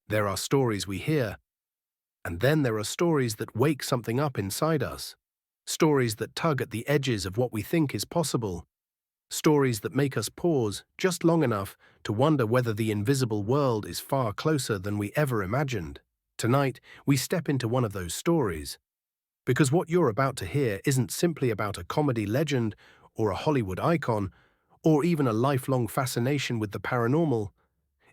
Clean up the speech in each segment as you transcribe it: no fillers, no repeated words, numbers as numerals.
There are stories we hear, and then there are stories that wake something up inside us. Stories that tug at the edges of what we think is possible. Stories that make us pause just long enough to wonder whether the invisible world is far closer than we ever imagined. Tonight, we step into one of those stories. Because what you're about to hear isn't simply about a comedy legend or a Hollywood icon, or even a lifelong fascination with the paranormal.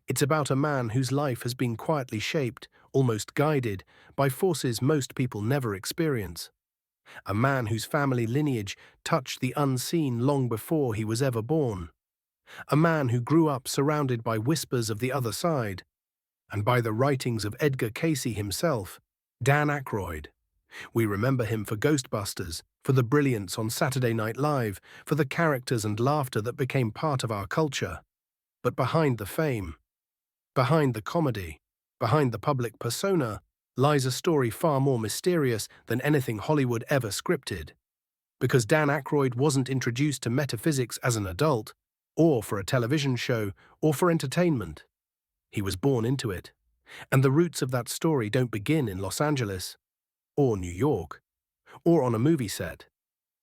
It's about a man whose life has been quietly shaped, almost guided, by forces most people never experience. A man whose family lineage touched the unseen long before he was ever born. A man who grew up surrounded by whispers of the other side, and by the writings of Edgar Cayce himself, Dan Aykroyd. We remember him for Ghostbusters, for the brilliance on Saturday Night Live, for the characters and laughter that became part of our culture. But behind the fame, behind the comedy, behind the public persona, lies a story far more mysterious than anything Hollywood ever scripted. Because Dan Aykroyd wasn't introduced to metaphysics as an adult, or for a television show, or for entertainment. He was born into it. And the roots of that story don't begin in Los Angeles, or New York, or on a movie set.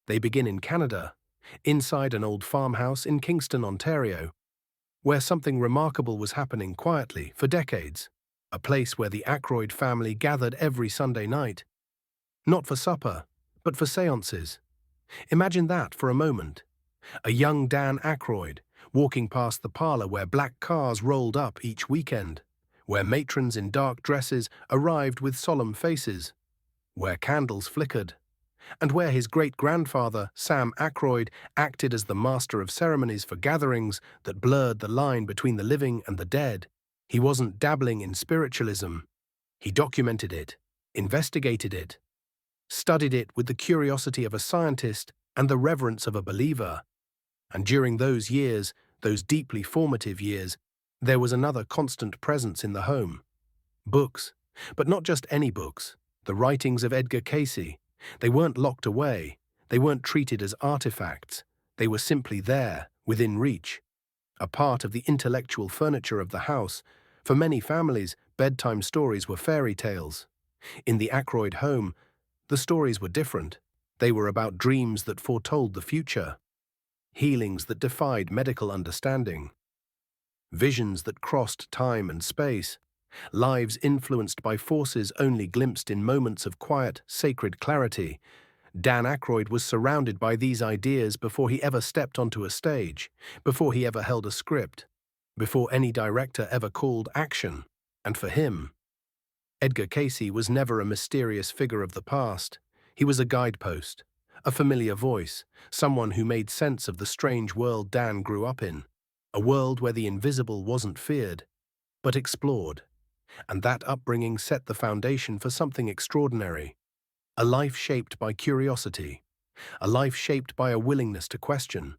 They begin in Canada, inside an old farmhouse in Kingston, Ontario, where something remarkable was happening quietly for decades, a place where the Aykroyd family gathered every Sunday night. Not for supper, but for séances. Imagine that for a moment. A young Dan Aykroyd, walking past the parlor where black cars rolled up each weekend, where matrons in dark dresses arrived with solemn faces, where candles flickered, and where his great-grandfather, Sam Aykroyd, acted as the master of ceremonies for gatherings that blurred the line between the living and the dead. He wasn't dabbling in spiritualism. He documented it, investigated it, studied it with the curiosity of a scientist and the reverence of a believer. And during those years, those deeply formative years, there was another constant presence in the home. Books, but not just any books. The writings of Edgar Cayce. They weren't locked away. They weren't treated as artifacts. They were simply there, within reach. A part of the intellectual furniture of the house. For many families, bedtime stories were fairy tales. In the Aykroyd home, the stories were different. They were about dreams that foretold the future, healings that defied medical understanding, visions that crossed time and space, lives influenced by forces only glimpsed in moments of quiet, sacred clarity. Dan Aykroyd was surrounded by these ideas before he ever stepped onto a stage, before he ever held a script, before any director ever called action. And for him, Edgar Cayce was never a mysterious figure of the past. He was a guidepost, a familiar voice, someone who made sense of the strange world Dan grew up in, a world where the invisible wasn't feared, but explored. And that upbringing set the foundation for something extraordinary. A life shaped by curiosity. A life shaped by a willingness to question.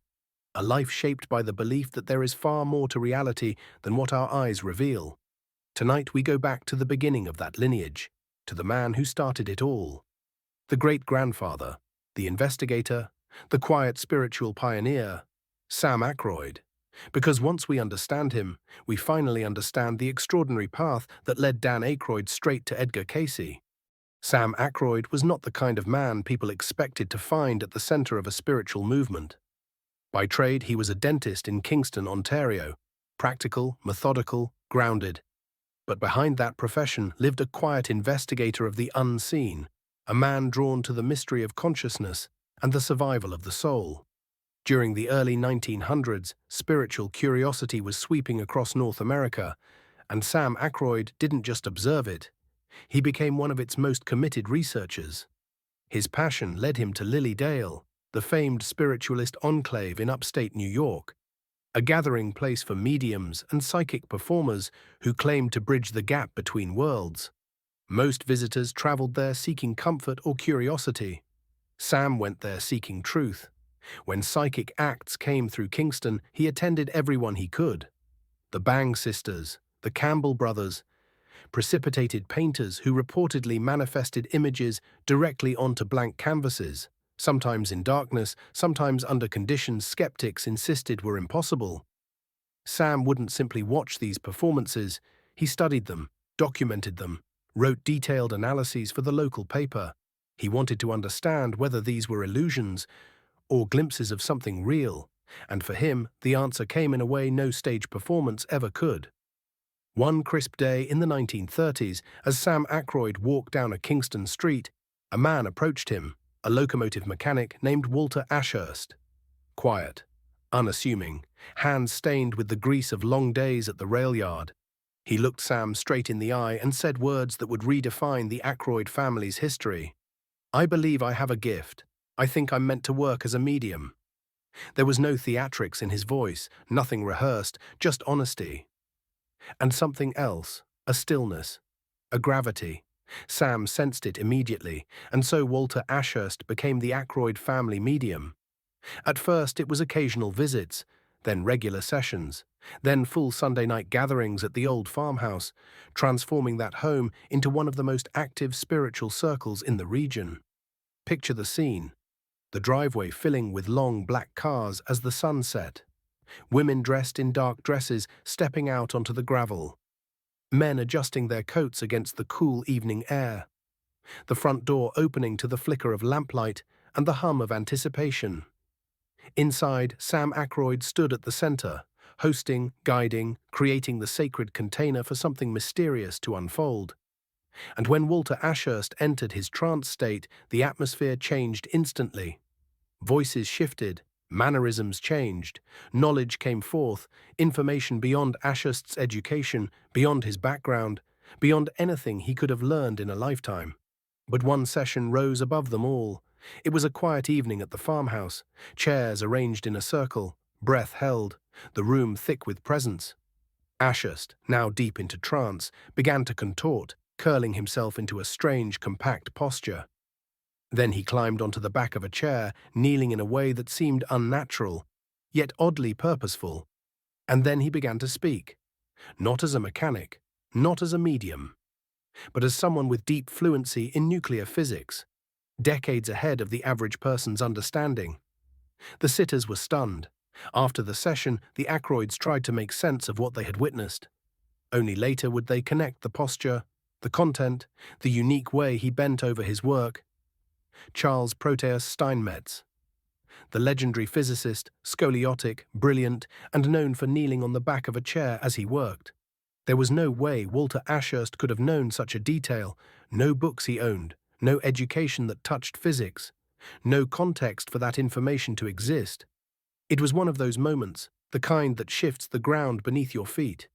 A life shaped by the belief that there is far more to reality than what our eyes reveal. Tonight we go back to the beginning of that lineage, to the man who started it all. The great-grandfather, the investigator, the quiet spiritual pioneer, Sam Aykroyd. Because once we understand him, we finally understand the extraordinary path that led Dan Aykroyd straight to Edgar Cayce. Sam Aykroyd was not the kind of man people expected to find at the center of a spiritual movement. By trade, he was a dentist in Kingston, Ontario, practical, methodical, grounded. But behind that profession lived a quiet investigator of the unseen, a man drawn to the mystery of consciousness and the survival of the soul. During the early 1900s, spiritual curiosity was sweeping across North America, and Sam Aykroyd didn't just observe it. He became one of its most committed researchers. His passion led him to Lily Dale, the famed spiritualist enclave in upstate New York, a gathering place for mediums and psychic performers who claimed to bridge the gap between worlds. Most visitors traveled there seeking comfort or curiosity. Sam went there seeking truth. When psychic acts came through Kingston, he attended everyone he could. The Bang sisters, the Campbell brothers, precipitated painters who reportedly manifested images directly onto blank canvases, sometimes in darkness, sometimes under conditions skeptics insisted were impossible. Sam wouldn't simply watch these performances, he studied them, documented them, wrote detailed analyses for the local paper. He wanted to understand whether these were illusions or glimpses of something real, and for him, the answer came in a way no stage performance ever could. One crisp day in the 1930s, as Sam Aykroyd walked down a Kingston street, a man approached him, a locomotive mechanic named Walter Ashurst. Quiet, unassuming, hands stained with the grease of long days at the rail yard. He looked Sam straight in the eye and said words that would redefine the Aykroyd family's history. "I believe I have a gift. I think I'm meant to work as a medium." There was no theatrics in his voice, nothing rehearsed, just honesty. And something else, a stillness, a gravity. Sam sensed it immediately, and so Walter Ashurst became the Aykroyd family medium. At first it was occasional visits, then regular sessions, then full Sunday night gatherings at the old farmhouse, transforming that home into one of the most active spiritual circles in the region. Picture the scene. The driveway filling with long black cars as the sun set. Women dressed in dark dresses stepping out onto the gravel. Men adjusting their coats against the cool evening air. The front door opening to the flicker of lamplight and the hum of anticipation. Inside, Sam Aykroyd stood at the center, hosting, guiding, creating the sacred container for something mysterious to unfold. And when Walter Ashurst entered his trance state, the atmosphere changed instantly. Voices shifted, mannerisms changed, knowledge came forth, information beyond Ashurst's education, beyond his background, beyond anything he could have learned in a lifetime. But one session rose above them all. It was a quiet evening at the farmhouse, chairs arranged in a circle, breath held, the room thick with presence. Ashurst, now deep into trance, began to contort, curling himself into a strange, compact posture. Then he climbed onto the back of a chair, kneeling in a way that seemed unnatural, yet oddly purposeful. And then he began to speak, not as a mechanic, not as a medium, but as someone with deep fluency in nuclear physics, decades ahead of the average person's understanding. The sitters were stunned. After the session, the Aykroyds tried to make sense of what they had witnessed. Only later would they connect the posture, the content, the unique way he bent over his work. Charles Proteus Steinmetz, the legendary physicist, scoliotic, brilliant, and known for kneeling on the back of a chair as he worked. There was no way Walter Ashurst could have known such a detail, no books he owned, no education that touched physics, no context for that information to exist. It was one of those moments, the kind that shifts the ground beneath your feet,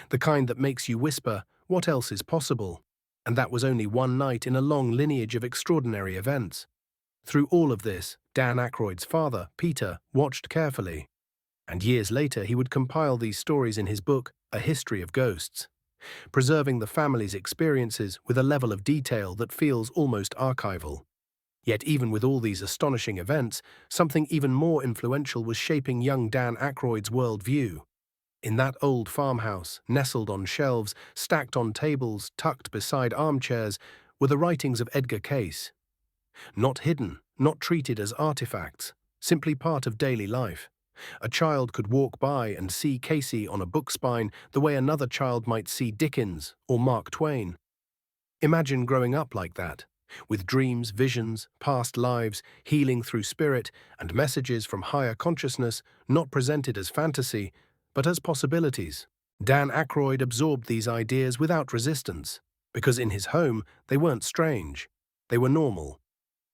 the kind that makes you whisper, "What else is possible?" And that was only one night in a long lineage of extraordinary events. Through all of this, Dan Aykroyd's father, Peter, watched carefully. And years later he would compile these stories in his book, A History of Ghosts, preserving the family's experiences with a level of detail that feels almost archival. Yet even with all these astonishing events, something even more influential was shaping young Dan Aykroyd's worldview. In that old farmhouse, nestled on shelves, stacked on tables, tucked beside armchairs, were the writings of Edgar Cayce. Not hidden, not treated as artifacts, simply part of daily life. A child could walk by and see Cayce on a book spine the way another child might see Dickens or Mark Twain. Imagine growing up like that, with dreams, visions, past lives, healing through spirit, and messages from higher consciousness not presented as fantasy, but as possibilities. Dan Aykroyd absorbed these ideas without resistance, because in his home they weren't strange, they were normal.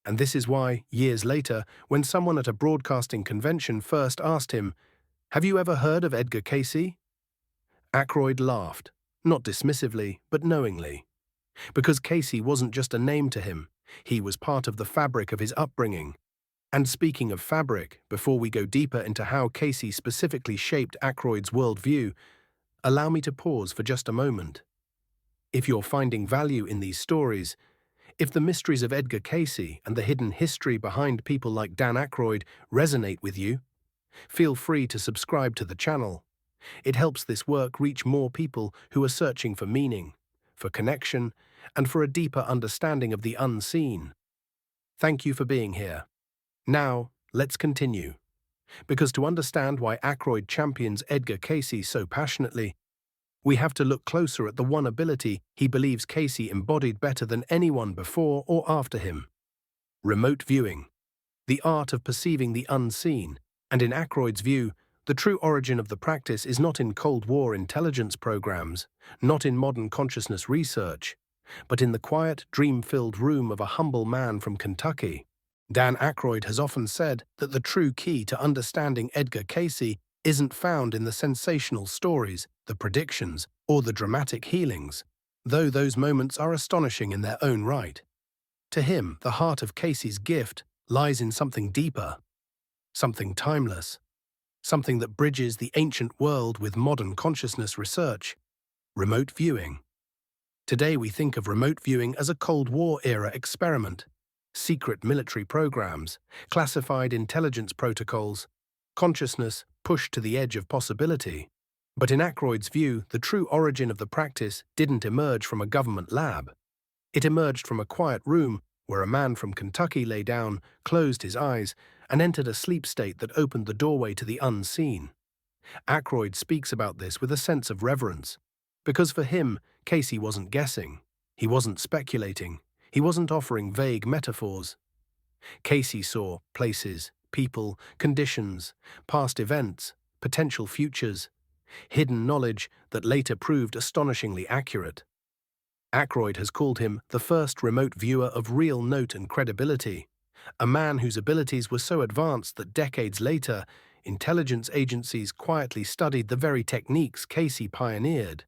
And this is why, years later, when someone at a broadcasting convention first asked him, "Have you ever heard of Edgar Cayce?" Aykroyd laughed, not dismissively, but knowingly. Because Cayce wasn't just a name to him, he was part of the fabric of his upbringing. And speaking of fabric, before we go deeper into how Cayce specifically shaped Aykroyd's worldview, allow me to pause for just a moment. If you're finding value in these stories, if the mysteries of Edgar Cayce and the hidden history behind people like Dan Aykroyd resonate with you, feel free to subscribe to the channel. It helps this work reach more people who are searching for meaning, for connection, and for a deeper understanding of the unseen. Thank you for being here. Now, let's continue. Because to understand why Aykroyd champions Edgar Cayce so passionately, we have to look closer at the one ability he believes Cayce embodied better than anyone before or after him: remote viewing, the art of perceiving the unseen. And in Aykroyd's view, the true origin of the practice is not in Cold War intelligence programs, not in modern consciousness research, but in the quiet, dream-filled room of a humble man from Kentucky. Dan Aykroyd has often said that the true key to understanding Edgar Cayce isn't found in the sensational stories, the predictions, or the dramatic healings, though those moments are astonishing in their own right. To him, the heart of Cayce's gift lies in something deeper, something timeless, something that bridges the ancient world with modern consciousness research: remote viewing. Today we think of remote viewing as a Cold War-era experiment: secret military programs, classified intelligence protocols, consciousness pushed to the edge of possibility. But in Aykroyd's view, the true origin of the practice didn't emerge from a government lab. It emerged from a quiet room where a man from Kentucky lay down, closed his eyes, and entered a sleep state that opened the doorway to the unseen. Aykroyd speaks about this with a sense of reverence, because for him, Cayce wasn't guessing, he wasn't speculating, he wasn't offering vague metaphors. Cayce saw places, people, conditions, past events, potential futures, hidden knowledge that later proved astonishingly accurate. Aykroyd has called him the first remote viewer of real note and credibility, a man whose abilities were so advanced that decades later, intelligence agencies quietly studied the very techniques Cayce pioneered.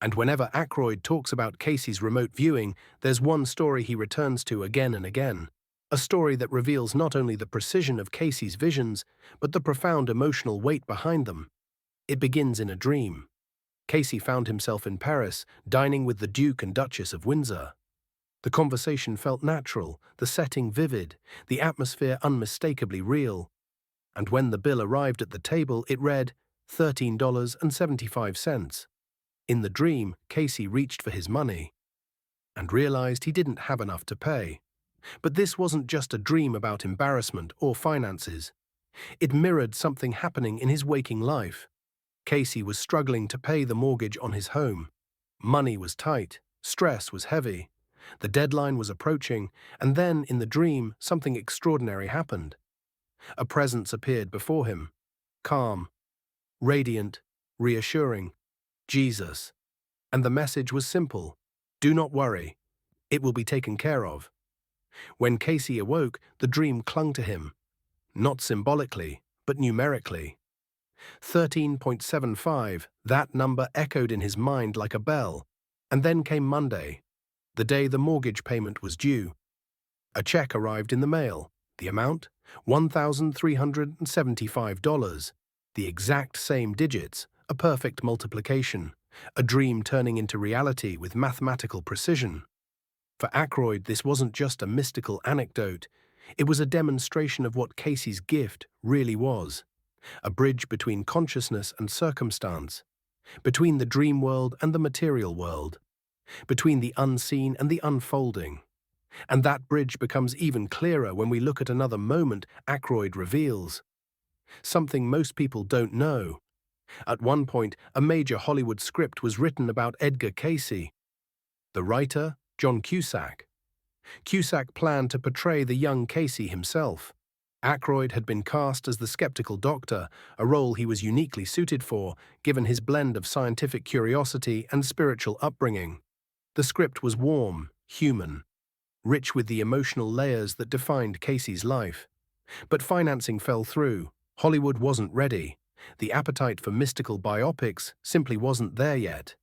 And whenever Aykroyd talks about Cayce's remote viewing, there's one story he returns to again and again, a story that reveals not only the precision of Cayce's visions, but the profound emotional weight behind them. It begins in a dream. Cayce found himself in Paris, dining with the Duke and Duchess of Windsor. The conversation felt natural, the setting vivid, the atmosphere unmistakably real. And when the bill arrived at the table, it read $13.75. In the dream, Cayce reached for his money and realized he didn't have enough to pay. But this wasn't just a dream about embarrassment or finances. It mirrored something happening in his waking life. Cayce was struggling to pay the mortgage on his home. Money was tight, stress was heavy, the deadline was approaching, and then, in the dream, something extraordinary happened. A presence appeared before him, calm, radiant, reassuring: Jesus. And the message was simple: do not worry, it will be taken care of. When Cayce awoke, the dream clung to him, not symbolically, but numerically. 13.75, that number echoed in his mind like a bell. And then came Monday, the day the mortgage payment was due. A check arrived in the mail. The amount? $1,375. The exact same digits, a perfect multiplication, a dream turning into reality with mathematical precision. For Aykroyd, this wasn't just a mystical anecdote, it was a demonstration of what Cayce's gift really was: a bridge between consciousness and circumstance, between the dream world and the material world, between the unseen and the unfolding. And that bridge becomes even clearer when we look at another moment Aykroyd reveals. Something most people don't know. At one point, a major Hollywood script was written about Edgar Cayce. The writer, John Cusack. Cusack planned to portray the young Cayce himself. Aykroyd had been cast as the skeptical doctor, a role he was uniquely suited for, given his blend of scientific curiosity and spiritual upbringing. The script was warm, human, rich with the emotional layers that defined Cayce's life. But financing fell through. Hollywood wasn't ready. The appetite for mystical biopics simply wasn't there yet.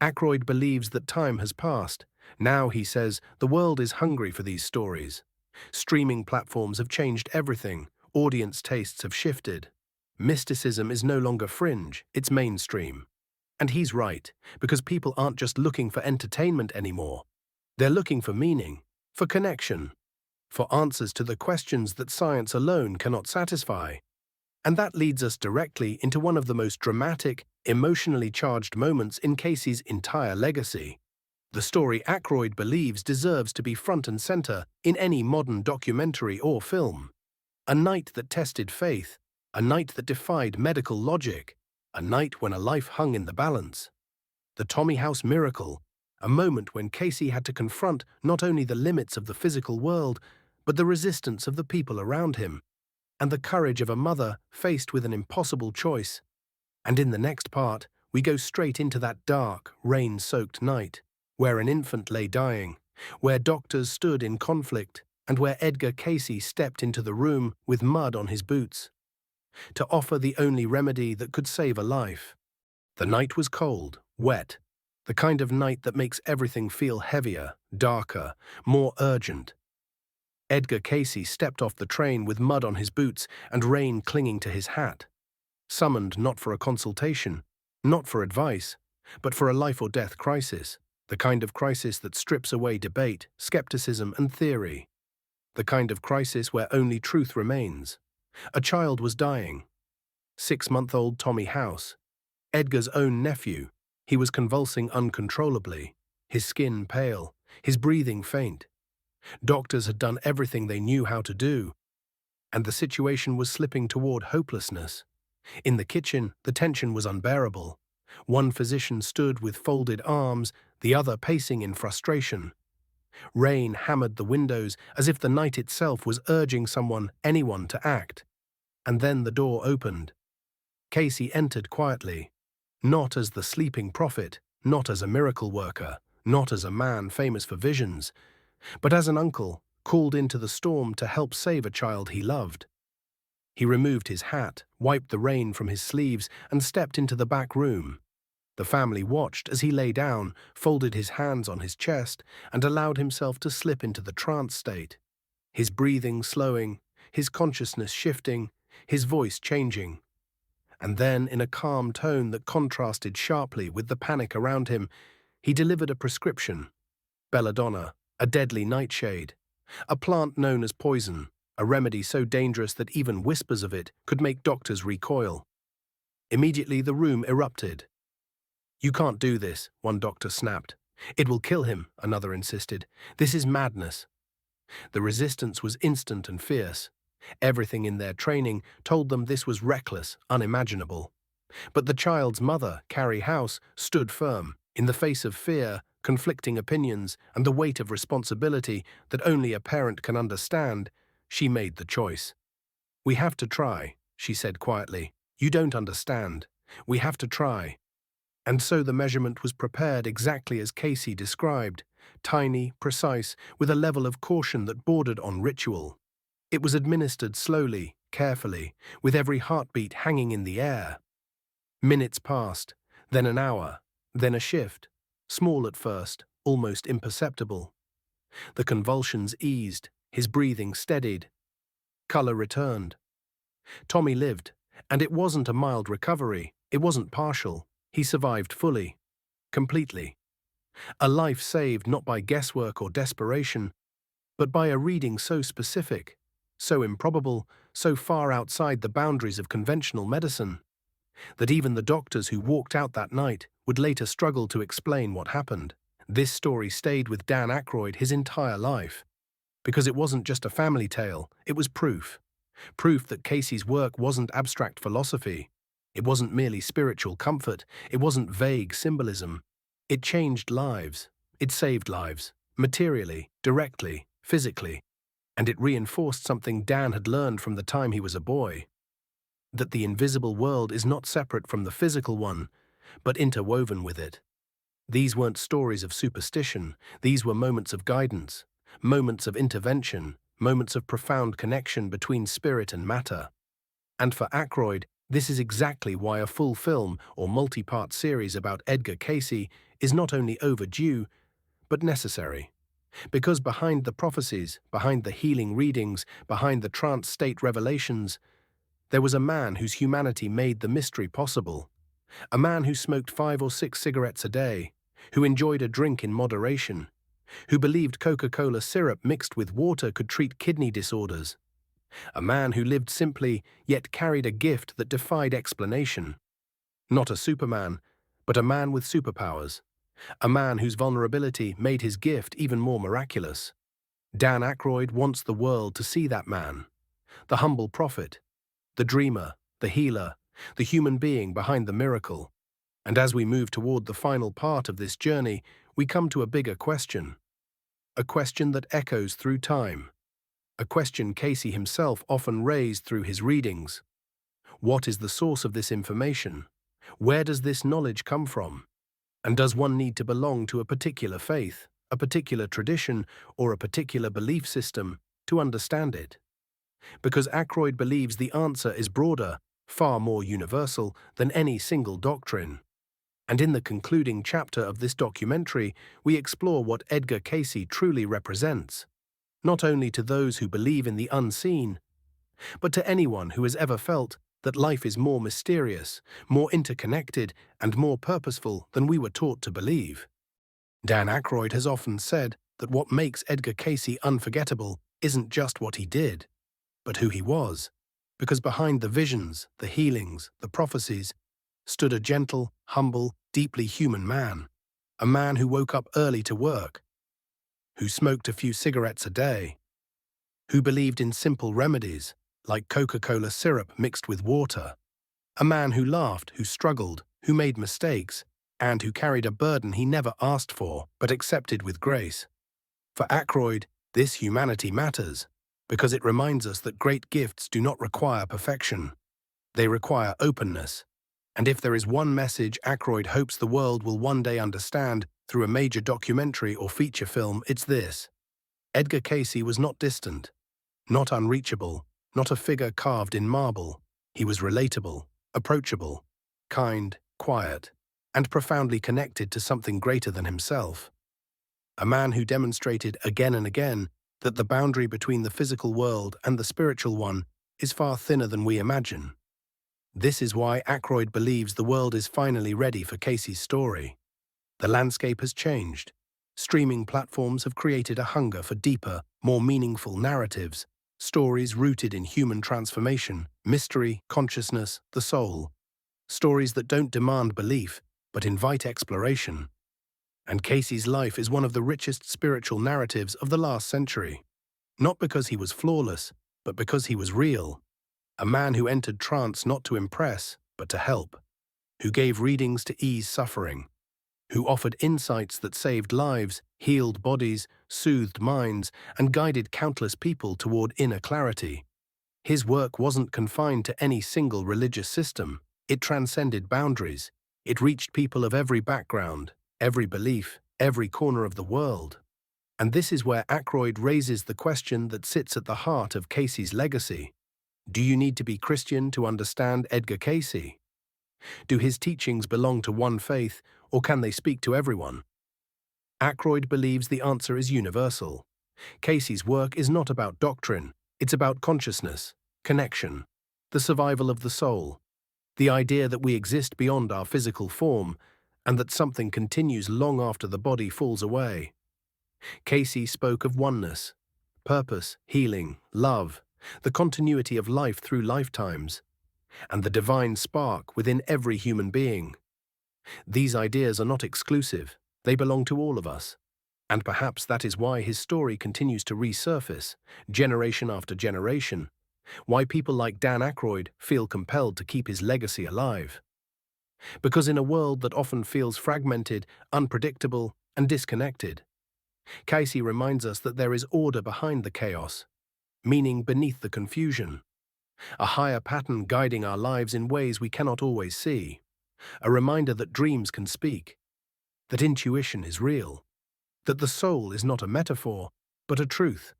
Aykroyd believes that time has passed. Now, he says, the world is hungry for these stories. Streaming platforms have changed everything. Audience tastes have shifted. Mysticism is no longer fringe, it's mainstream. And he's right, because people aren't just looking for entertainment anymore. They're looking for meaning, for connection, for answers to the questions that science alone cannot satisfy. And that leads us directly into one of the most dramatic, emotionally charged moments in Cayce's entire legacy. The story Aykroyd believes deserves to be front and center in any modern documentary or film. A night that tested faith, a night that defied medical logic, a night when a life hung in the balance. The Tommy House miracle, a moment when Cayce had to confront not only the limits of the physical world, but the resistance of the people around him, and the courage of a mother faced with an impossible choice. And in the next part, we go straight into that dark, rain-soaked night, where an infant lay dying, where doctors stood in conflict, and where Edgar Cayce stepped into the room with mud on his boots, to offer the only remedy that could save a life. The night was cold, wet, the kind of night that makes everything feel heavier, darker, more urgent. Edgar Cayce stepped off the train with mud on his boots and rain clinging to his hat, summoned not for a consultation, not for advice, but for a life-or-death crisis, the kind of crisis that strips away debate, skepticism, and theory, the kind of crisis where only truth remains. A child was dying. 6-month-old Tommy House, Edgar's own nephew. He was convulsing uncontrollably, his skin pale, his breathing faint. Doctors had done everything they knew how to do, and the situation was slipping toward hopelessness. In the kitchen, the tension was unbearable. One physician stood with folded arms, the other pacing in frustration. Rain hammered the windows as if the night itself was urging anyone to act. And then the door opened. Cayce entered quietly, not as the sleeping prophet, not as a miracle worker, not as a man famous for visions, but as an uncle called into the storm to help save a child he loved. He removed his hat, wiped the rain from his sleeves, and stepped into the back room. The family watched as he lay down, folded his hands on his chest, and allowed himself to slip into the trance state, his breathing slowing, his consciousness shifting, his voice changing. And then, in a calm tone that contrasted sharply with the panic around him, he delivered a prescription. Belladonna, a deadly nightshade, a plant known as poison, a remedy so dangerous that even whispers of it could make doctors recoil. Immediately the room erupted. "You can't do this," one doctor snapped. "It will kill him," another insisted. "This is madness." The resistance was instant and fierce. Everything in their training told them this was reckless, unimaginable. But the child's mother, Carrie House, stood firm, in the face of fear, conflicting opinions, and the weight of responsibility that only a parent can understand. She made the choice. "We have to try," she said quietly. "You don't understand. We have to try." And so the measurement was prepared exactly as Cayce described, tiny, precise, with a level of caution that bordered on ritual. It was administered slowly, carefully, with every heartbeat hanging in the air. Minutes passed, then an hour, then a shift, small at first, almost imperceptible. The convulsions eased, his breathing steadied. Color returned. Tommy lived, and it wasn't a mild recovery, it wasn't partial. He survived fully, completely. A life saved not by guesswork or desperation, but by a reading so specific, so improbable, so far outside the boundaries of conventional medicine, that even the doctors who walked out that night would later struggle to explain what happened. This story stayed with Dan Aykroyd his entire life, because it wasn't just a family tale, it was proof. Proof that Cayce's work wasn't abstract philosophy. It wasn't merely spiritual comfort, it wasn't vague symbolism. It changed lives. It saved lives, materially, directly, physically. And it reinforced something Dan had learned from the time he was a boy. That the invisible world is not separate from the physical one, but interwoven with it. These weren't stories of superstition, these were moments of guidance, moments of intervention, moments of profound connection between spirit and matter. And for Aykroyd, this is exactly why a full film or multi-part series about Edgar Cayce is not only overdue, but necessary. Because behind the prophecies, behind the healing readings, behind the trance state revelations, there was a man whose humanity made the mystery possible. A man who smoked 5 or 6 cigarettes a day, who enjoyed a drink in moderation, who believed Coca-Cola syrup mixed with water could treat kidney disorders. A man who lived simply, yet carried a gift that defied explanation. Not a Superman, but a man with superpowers. A man whose vulnerability made his gift even more miraculous. Dan Aykroyd wants the world to see that man. The humble prophet, the dreamer, the healer, the human being behind the miracle. And as we move toward the final part of this journey, we come to a bigger question. A question that echoes through time. A question Cayce himself often raised through his readings. What is the source of this information? Where does this knowledge come from? And does one need to belong to a particular faith, a particular tradition, or a particular belief system to understand it? Because Aykroyd believes the answer is broader, far more universal than any single doctrine. And in the concluding chapter of this documentary, we explore what Edgar Cayce truly represents, not only to those who believe in the unseen, but to anyone who has ever felt that life is more mysterious, more interconnected, and more purposeful than we were taught to believe. Dan Aykroyd has often said that what makes Edgar Cayce unforgettable isn't just what he did, but who he was, because behind the visions, the healings, the prophecies, stood a gentle, humble, deeply human man, a man who woke up early to work, who smoked a few cigarettes a day, who believed in simple remedies, like Coca-Cola syrup mixed with water, a man who laughed, who struggled, who made mistakes, and who carried a burden he never asked for but accepted with grace. For Aykroyd, this humanity matters, because it reminds us that great gifts do not require perfection. They require openness. And if there is one message Aykroyd hopes the world will one day understand through a major documentary or feature film, it's this. Edgar Cayce was not distant, not unreachable, not a figure carved in marble. He was relatable, approachable, kind, quiet, and profoundly connected to something greater than himself. A man who demonstrated again and again that the boundary between the physical world and the spiritual one is far thinner than we imagine. This is why Aykroyd believes the world is finally ready for Cayce's story. The landscape has changed. Streaming platforms have created a hunger for deeper, more meaningful narratives, stories rooted in human transformation, mystery, consciousness, the soul. Stories that don't demand belief, but invite exploration. And Cayce's life is one of the richest spiritual narratives of the last century. Not because he was flawless, but because he was real. A man who entered trance not to impress, but to help. Who gave readings to ease suffering. Who offered insights that saved lives, healed bodies, soothed minds, and guided countless people toward inner clarity. His work wasn't confined to any single religious system. It transcended boundaries. It reached people of every background, every belief, every corner of the world. And this is where Aykroyd raises the question that sits at the heart of Cayce's legacy. Do you need to be Christian to understand Edgar Cayce? Do his teachings belong to one faith, or can they speak to everyone? Aykroyd believes the answer is universal. Cayce's work is not about doctrine, it's about consciousness, connection, the survival of the soul, the idea that we exist beyond our physical form, and that something continues long after the body falls away. Cayce spoke of oneness, purpose, healing, love, the continuity of life through lifetimes, and the divine spark within every human being. These ideas are not exclusive, they belong to all of us. And perhaps that is why his story continues to resurface, generation after generation, why people like Dan Aykroyd feel compelled to keep his legacy alive. Because in a world that often feels fragmented, unpredictable, and disconnected, Cayce reminds us that there is order behind the chaos, meaning beneath the confusion, a higher pattern guiding our lives in ways we cannot always see, a reminder that dreams can speak, that intuition is real, that the soul is not a metaphor, but a truth,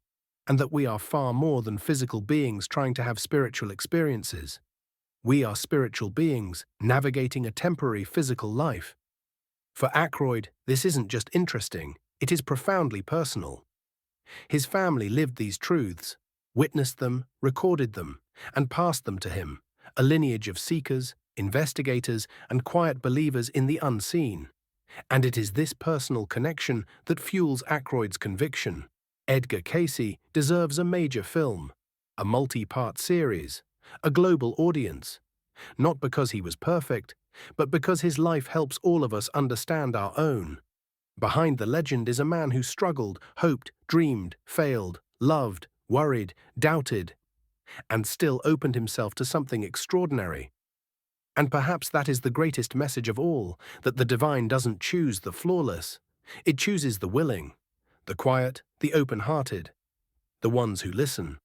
and that we are far more than physical beings trying to have spiritual experiences. We are spiritual beings navigating a temporary physical life. For Aykroyd, this isn't just interesting, it is profoundly personal. His family lived these truths, witnessed them, recorded them, and passed them to him, a lineage of seekers, investigators, and quiet believers in the unseen. And it is this personal connection that fuels Aykroyd's conviction. Edgar Cayce deserves a major film, a multi-part series, a global audience, not because he was perfect, but because his life helps all of us understand our own. Behind the legend is a man who struggled, hoped, dreamed, failed, loved, worried, doubted, and still opened himself to something extraordinary. And perhaps that is the greatest message of all, that the divine doesn't choose the flawless. It chooses the willing, the quiet, the open-hearted, the ones who listen.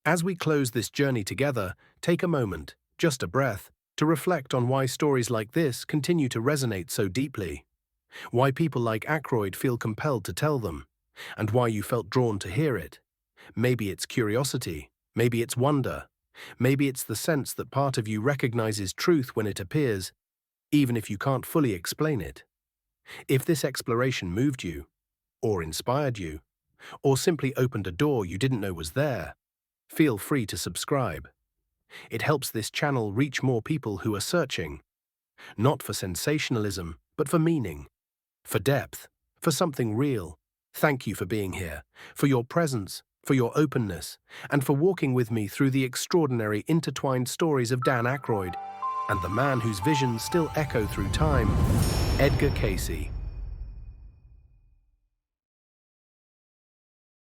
As we close this journey together, take a moment, just a breath, to reflect on why stories like this continue to resonate so deeply, why people like Aykroyd feel compelled to tell them, and why you felt drawn to hear it. Maybe it's curiosity, maybe it's wonder, maybe it's the sense that part of you recognizes truth when it appears, even if you can't fully explain it. If this exploration moved you, or inspired you, or simply opened a door you didn't know was there, feel free to subscribe. It helps this channel reach more people who are searching, not for sensationalism, but for meaning, for depth, for something real. Thank you for being here, for your presence, for your openness, and for walking with me through the extraordinary intertwined stories of Dan Aykroyd and the man whose visions still echo through time, Edgar Cayce.